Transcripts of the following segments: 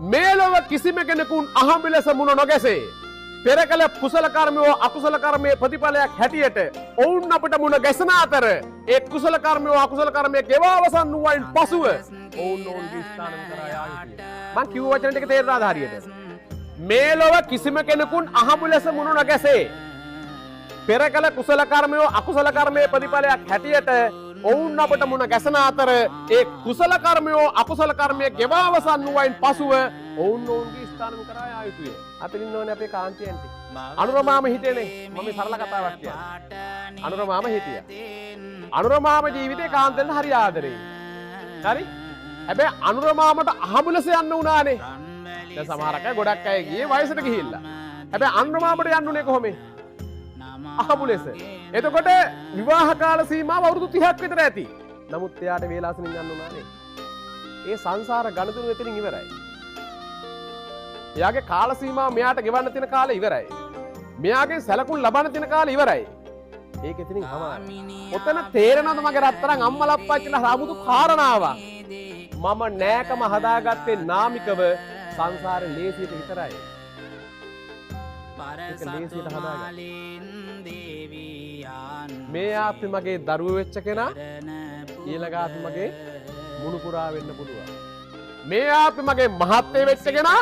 මේ ලොව කිසිම කෙනෙකුන් අහඹි ලෙස මුණ නොගැසේ. පෙර කළ කුසල කර්මයෝ අකුසල කර්මයේ ප්‍රතිඵලයක් හැටියට ඔවුන් අපට මුණ ගැසෙන අතර ඒ කුසල කර්මයෝ අකුසල කර්මයේ ගෙවා අවසන් වූයින් පසුව ඔවුන් ඔවුන්ගේ ස්ථානම කරා යා යුතුය. මං කිව්ව වචන ටික තේරුණාද හරියට? මේ ලොව කිසිම කෙනෙකුන් අහඹි ලෙස මුණ නොගැසේ. පෙර කළ කුසල කර්මයෝ අකුසල කර්මයේ ප්‍රතිඵලයක් හැටියට ඔවුන් අපට මුණ ගැසෙන අතර ඒ කුසල කර්මයෝ අකුසල කර්මයේ ගෙවා අවසන් වූයින් පසුව ඔවුන් ඔවුන්ගේ ස්ථානම කරා යා යුතුය. අතලින් ඕනේ අපේ කාන්තියන්ටි. අනුරමාම හිතේනේ මම සරල කතාවක් කියන්නේ. අනුරමාම හිටියා. අනුරමාම ජීවිතේ කාන්තෙන් හරි ආදරේ. හරි? හැබැයි අනුරමාමට අහඹු ලෙස යන්න උනානේ. දැන් සමහර අය ගොඩක් අය ගියේ වයසට ගිහිල්ලා. හැබැයි අනුරමාමට යන්න උනේ කොහොමද? අහඹු ලෙස. එතකොට විවාහ කාල සීමාව අවුරුදු 30ක් විතර ඇති. නමුත් එයාට වේලාසනින් යන්න උනානේ. ඒ සංසාර ගණතුණු එතනින් ඉවරයි. එයාගේ කාල සීමාව මෙයාට ගෙවන්න තියෙන කාලය ඉවරයි. මෙයාගේ සැලකුම් ලබන්න තියෙන කාලය ඉවරයි. ඒක එතනින් හමාරයි. ඔතන තේරෙනවද මගේ රත්තරන් අම්මලා අප්පච්චිලා රාමුදු කාරණාවක්. මම නෑකම හදාගත්තේ නාමිකව සංසාරේ ලේසියට විතරයි. ඒක ලේසියට හදාගන්න. මේ ආත්මේ මගේ දරුවෝ වෙච්ච කෙනා ඊළඟ ආත්මේ මගේ මුණුපුරා වෙන්න පුළුවන්. මේ ආත්මේ මගේ මහත්ය වෙච්ච කෙනා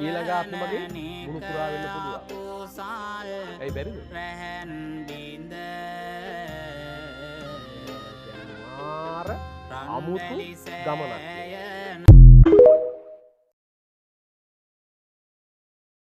ඊළඟ ආත්මේ මගේ මුණුපුරා වෙන්න පුළුවන්. ඇයි බැරිද? මාර අමුතු ගමනක්.